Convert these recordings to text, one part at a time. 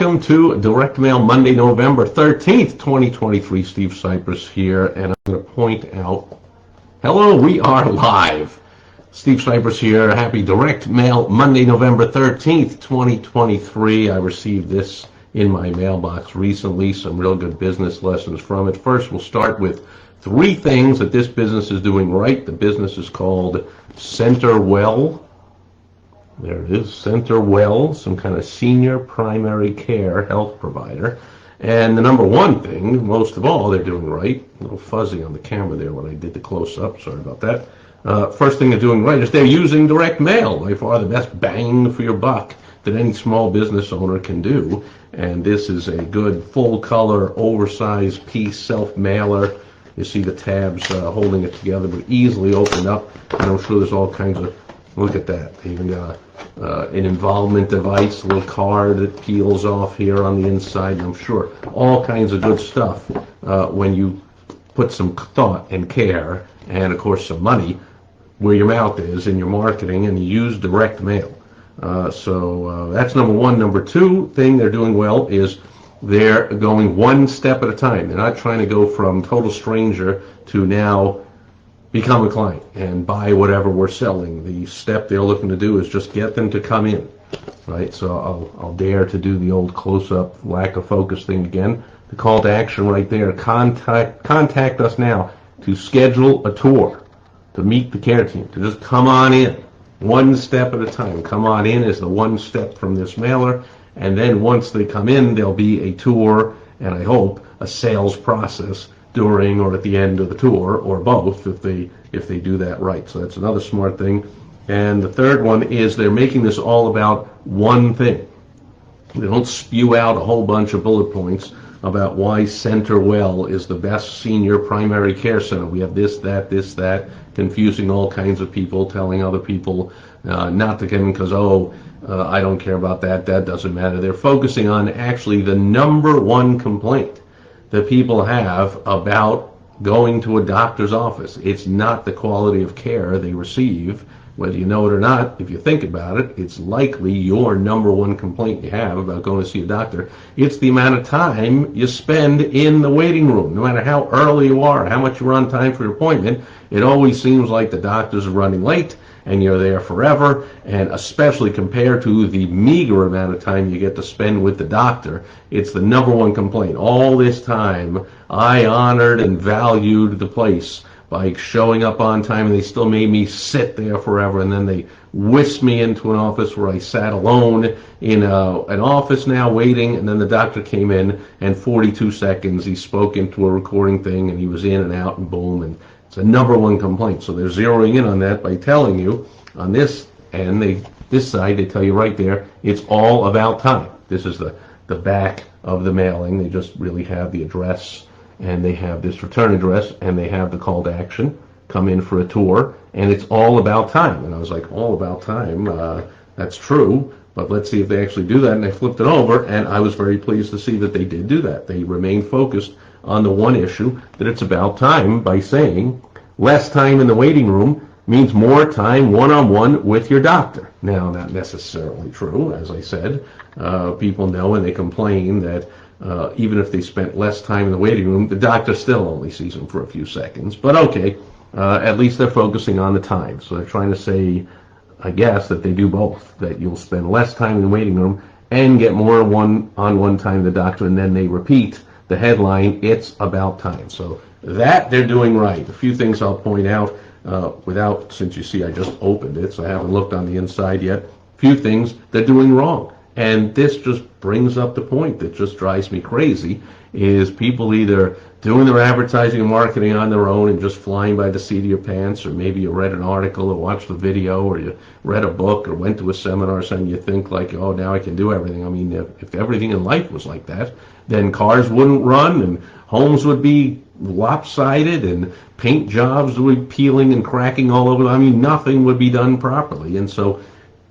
welcome to Direct Mail Monday, November 13th, 2023. Steve Sipress here, and I'm going to point out, hello, we are live. Steve Sipress here. Happy Direct Mail Monday, November 13th, 2023. I received this in my mailbox recently, some real good business lessons from it. First, we'll start with 3 things that this business is doing right. The business is called CenterWell. There it is, CenterWell, some kind of senior primary care health provider. And the number one thing, most of all, they're doing right, a little fuzzy on the camera there when I did the close-up, sorry about that. First thing they're doing right is they're using direct mail, by far the best bang for your buck that any small business owner can do. And this is a good full-color, oversized piece, self-mailer. You see the tabs holding it together, but easily opened up. And I'm sure there's all kinds of, look at that, they even got an involvement device, a little card that peels off here on the inside, and I'm sure all kinds of good stuff when you put some thought and care and, of course, some money where your mouth is in your marketing, and you use direct mail. So that's number one. Number 2 thing they're doing well is they're going one step at a time. They're not trying to go from total stranger to now become a client and buy whatever we're selling. The step they're looking to do is just get them to come in, right? So I'll dare to do the old close-up lack of focus thing again. The call to action right there, contact us now to schedule a tour, to meet the care team, to just come on in, one step at a time. Come on in is the one step from this mailer, and then once they come in, there'll be a tour, and I hope a sales process during or at the end of the tour, or both if they do that right. So that's another smart thing. And the third one is they're making this all about one thing. They don't spew out a whole bunch of bullet points about why CenterWell is the best senior primary care center. We have this, that, confusing all kinds of people, telling other people not to come in because, I don't care about that doesn't matter. They're focusing on actually the number one complaint that people have about going to a doctor's office. It's not the quality of care they receive. Whether you know it or not, if you think about it, it's likely your number one complaint you have about going to see a doctor. It's the amount of time you spend in the waiting room. No matter how early you are, how much you're on time for your appointment, it always seems like the doctors are running late and you're there forever, and especially compared to the meager amount of time you get to spend with the doctor, it's the number one complaint. All this time, I honored and valued the place by showing up on time, and they still made me sit there forever, and then they whisked me into an office where I sat alone in an office now waiting, and then the doctor came in, and 42 seconds he spoke into a recording thing, and he was in and out, and boom, and it's a number one complaint. So they're zeroing in on that by telling you on this end, this side, they tell you right there, it's all about time. This is the back of the mailing. They just really have the address, and they have this return address, and they have the call to action, come in for a tour, and it's all about time. And I was like, all about time, that's true, but let's see if they actually do that. And they flipped it over, and I was very pleased to see that they did do that. They remained focused on the one issue, that it's about time, by saying less time in the waiting room means more time one-on-one with your doctor. Now, not necessarily true, as I said. People know and they complain that even if they spent less time in the waiting room, the doctor still only sees them for a few seconds. But okay, at least they're focusing on the time. So they're trying to say, I guess, that they do both, that you'll spend less time in the waiting room and get more one-on-one time with the doctor, and then they repeat the headline, it's about time. So that they're doing right. A few things I'll point out since you see I just opened it, so I haven't looked on the inside yet. A few things they're doing wrong. And this just brings up the point that just drives me crazy, is people either doing their advertising and marketing on their own and just flying by the seat of your pants, or maybe you read an article or watched a video or you read a book or went to a seminar or something, you think like, oh, now I can do everything. I mean, if everything in life was like that, then cars wouldn't run and homes would be lopsided and paint jobs would be peeling and cracking all over. I mean, nothing would be done properly. And so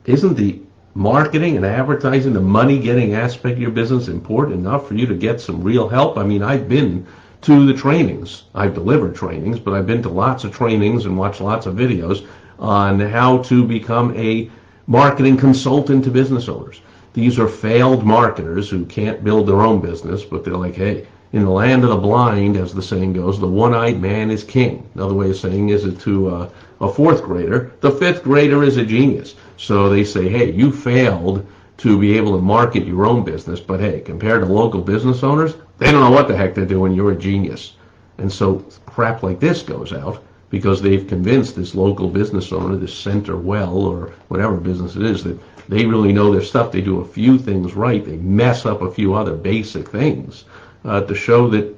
isn't the marketing and advertising, the money-getting aspect of your business, important enough for you to get some real help? I mean, I've been to the trainings. I've delivered trainings, but I've been to lots of trainings and watched lots of videos on how to become a marketing consultant to business owners. These are failed marketers who can't build their own business, but they're like, hey, in the land of the blind, as the saying goes, the one-eyed man is king. Another way of saying is it to a fourth grader, the fifth grader is a genius. So they say, hey, you failed to be able to market your own business, but hey, compared to local business owners, they don't know what the heck they're doing. You're a genius. And so crap like this goes out because they've convinced this local business owner, this Center Well or whatever business it is, that they really know their stuff. They do a few things right. They mess up a few other basic things to show that,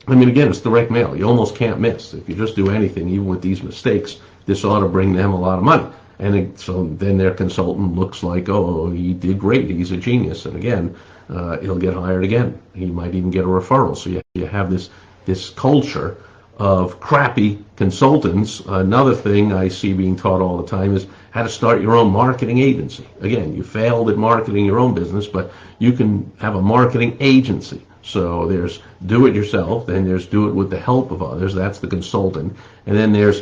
I mean, again, it's direct mail. You almost can't miss. If you just do anything, even with these mistakes, this ought to bring them a lot of money. And so then their consultant looks like, oh, he did great. He's a genius. And again, he'll get hired again. He might even get a referral. So you have this culture of crappy consultants. Another thing I see being taught all the time is how to start your own marketing agency. Again, you failed at marketing your own business, but you can have a marketing agency. So there's do it yourself, then there's do it with the help of others, that's the consultant, and then there's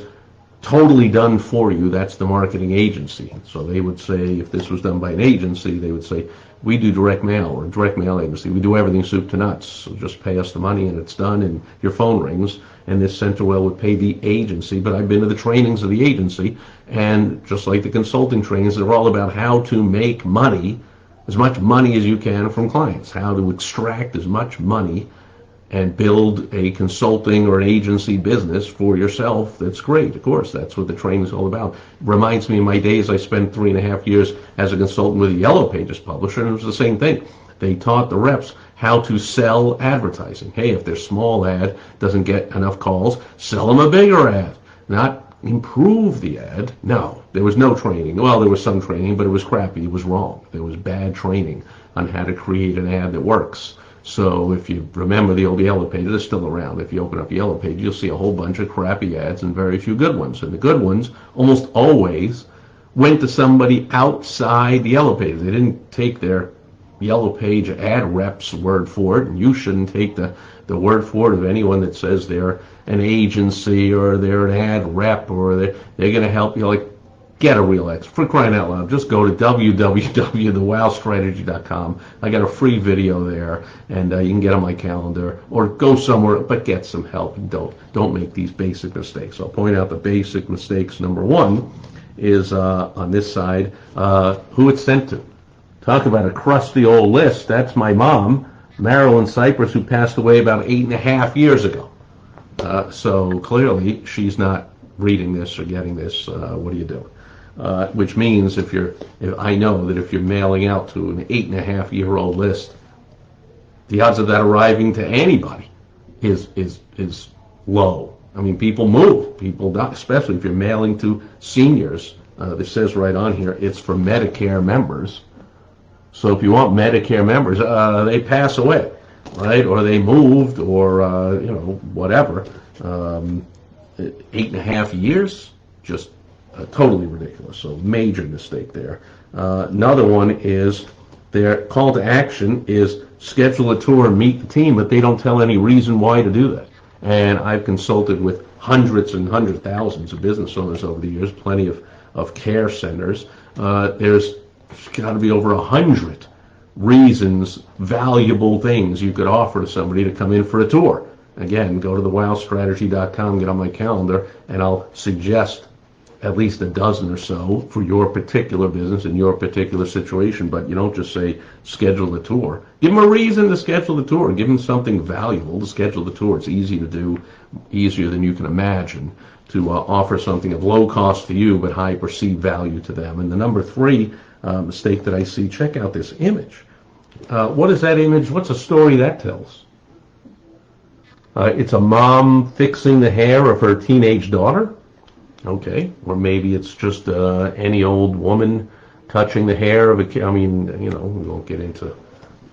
totally done for you, that's the marketing agency. So they would say, if this was done by an agency, they would say, we do direct mail, or a direct mail agency, we do everything soup to nuts, so just pay us the money and it's done and your phone rings, and this CenterWell would pay the agency. But I've been to the trainings of the agency, and just like the consulting trainings, they're all about how to make money, as much money as you can from clients, how to extract as much money and build a consulting or an agency business for yourself. That's great. Of course, that's what the training is all about. It reminds me of my days. I spent 3.5 years as a consultant with a Yellow Pages publisher, and it was the same thing. They taught the reps how to sell advertising. Hey, if their small ad doesn't get enough calls, sell them a bigger ad. Not improve the ad. No, there was no training. Well, there was some training, but it was crappy. It was wrong. There was bad training on how to create an ad that works. So if you remember the old Yellow Pages, they're still around. If you open up Yellow Page, you'll see a whole bunch of crappy ads and very few good ones. And the good ones almost always went to somebody outside the Yellow Pages. They didn't take their Yellow Page ad rep's word for it, and you shouldn't take the word for it of anyone that says they're an agency or they're an ad rep or they're going to help you. Like, get a real expert. For crying out loud, just go to www.thewowstrategy.com. I got a free video there, and you can get on my calendar, or go somewhere, but get some help. Don't make these basic mistakes. I'll point out the basic mistakes. Number one is on this side, who it's sent to. Talk about a crusty old list. That's my mom, Marilyn Sipress, who passed away about 8.5 years ago. So clearly she's not reading this or getting this. What do you do? Which means if I know that if you're mailing out to an 8.5-year-old list, the odds of that arriving to anybody is low. I mean, people move, people die, especially if you're mailing to seniors. This says right on here, it's for Medicare members. So if you want Medicare members, they pass away, right? Or they moved, or whatever. 8.5 years, just totally ridiculous. So major mistake there. Another one is their call to action is schedule a tour and meet the team, but they don't tell any reason why to do that. And I've consulted with hundreds and hundreds, thousands of business owners over the years, plenty of care centers. There's got to be over 100 reasons, valuable things you could offer to somebody to come in for a tour. Again, go to thewowstrategy.com, get on my calendar, and I'll suggest at least a dozen or so for your particular business and your particular situation. But you don't just say schedule the tour. Give them a reason to schedule the tour. Give them something valuable to schedule the tour. It's easy to do, easier than you can imagine, to offer something of low cost to you but high perceived value to them. And the number 3 mistake that I see, check out this image. What is that image? What's the story that tells? It's a mom fixing the hair of her teenage daughter. Okay, or maybe it's just any old woman touching the hair of a kid. I mean, we won't get into,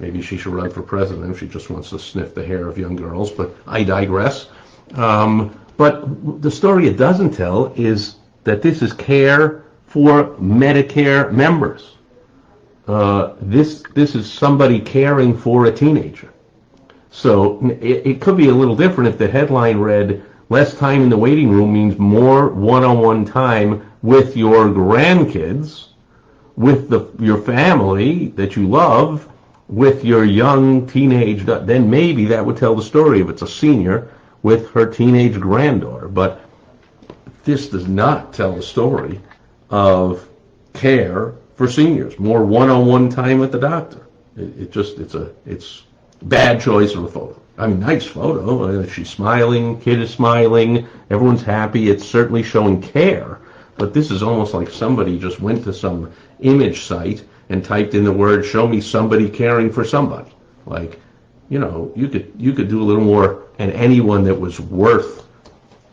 maybe she should run for president if she just wants to sniff the hair of young girls, but I digress. But the story it doesn't tell is that this is care for Medicare members. This is somebody caring for a teenager. So it could be a little different if the headline read, less time in the waiting room means more one-on-one time with your grandkids, with your family that you love, with your young teenage, then maybe that would tell the story if it's a senior with her teenage granddaughter. But this does not tell the story of care for seniors, more one-on-one time with the doctor. It's bad choice of a photo. I mean, nice photo. She's smiling, kid is smiling, everyone's happy. It's certainly showing care, but this is almost like somebody just went to some image site and typed in the word, show me somebody caring for somebody. Like, you could do a little more, and anyone that was worth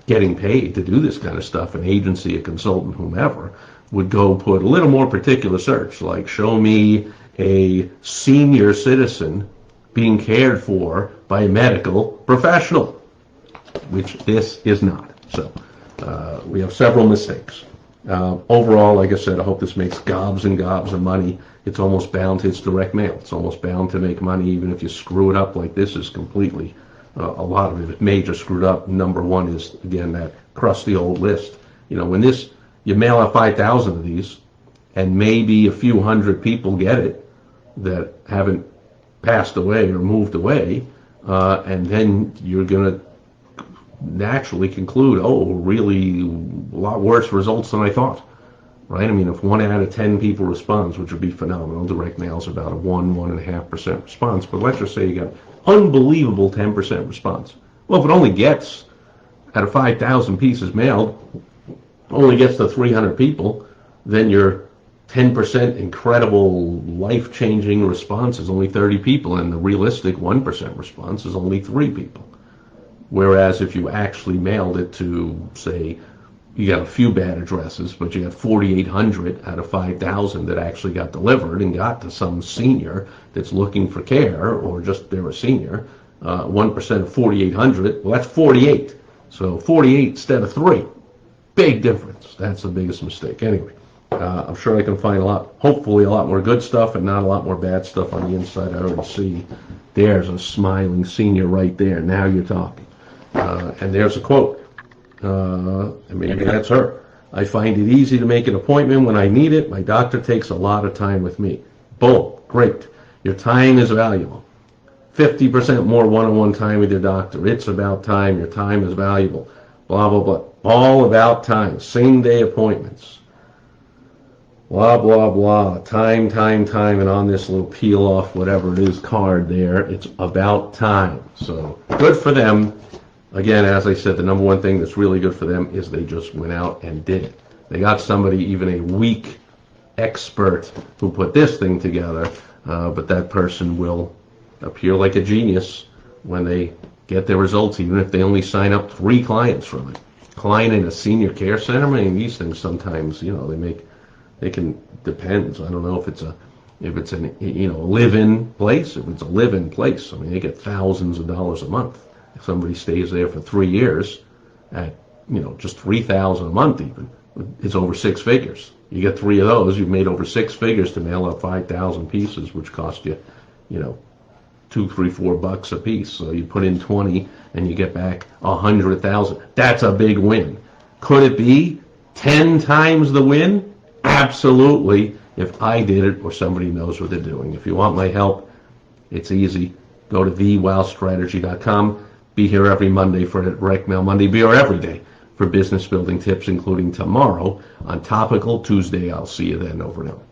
getting paid to do this kind of stuff, an agency, a consultant, whomever, would go put a little more particular search, like show me a senior citizen being cared for by a medical professional, which this is not. So we have several mistakes. Overall, like I said, I hope this makes gobs and gobs of money. It's almost bound to, it's direct mail. It's almost bound to make money, even if you screw it up like this is completely. A lot of it is major screwed up. Number one is, again, that crusty old list. When you mail out 5,000 of these, and maybe a few hundred people get it that haven't passed away or moved away, and then you're going to naturally conclude, oh, really a lot worse results than I thought, right? I mean, if 1 out of 10 people responds, which would be phenomenal, direct mail is about a 1.5% response, but let's just say you got unbelievable 10% response. Well, if it only gets, out of 5,000 pieces mailed, only gets to 300 people, then your 10% incredible life-changing response is only 30 people, and the realistic 1% response is only 3 people. Whereas if you actually mailed it to, say, you got a few bad addresses, but you got 4,800 out of 5,000 that actually got delivered and got to some senior that's looking for care, or just they're a senior, 1% of 4,800, well, that's 48. So 48 instead of 3. Big difference. That's the biggest mistake. Anyway, I'm sure I can find hopefully a lot more good stuff and not a lot more bad stuff on the inside. I already see there's a smiling senior right there. Now you're talking. And there's a quote. And maybe that's her. I find it easy to make an appointment when I need it. My doctor takes a lot of time with me. Boom. Great. Your time is valuable. 50% more one-on-one time with your doctor. It's about time. Your time is valuable. Blah, blah, blah. All about time. Same-day appointments. Blah, blah, blah. Time, and on this little peel-off, whatever it is, card there, it's about time. So, good for them. Again, as I said, the number one thing that's really good for them is they just went out and did it. They got somebody, even a weak expert, who put this thing together, but that person will appear like a genius when they get their results, even if they only sign up 3 clients from it. Client in a senior care center, I mean, these things sometimes, they can, depends. I don't know if it's a live-in place. If it's a live-in place, I mean, they get thousands of dollars a month. If somebody stays there for 3 years at, just $3,000 a month even, it's over 6 figures. You get 3 of those, you've made over 6 figures to mail out 5,000 pieces, which cost you, $2, $3, $4 a piece. So you put in 20 and you get back 100,000. That's a big win. Could it be 10 times the win? Absolutely, if I did it or somebody knows what they're doing. If you want my help, it's easy. Go to thewowstrategy.com. Be here every Monday for Direct Mail Monday. Be here every day for business building tips, including tomorrow on Topical Tuesday. I'll see you then. Over and out.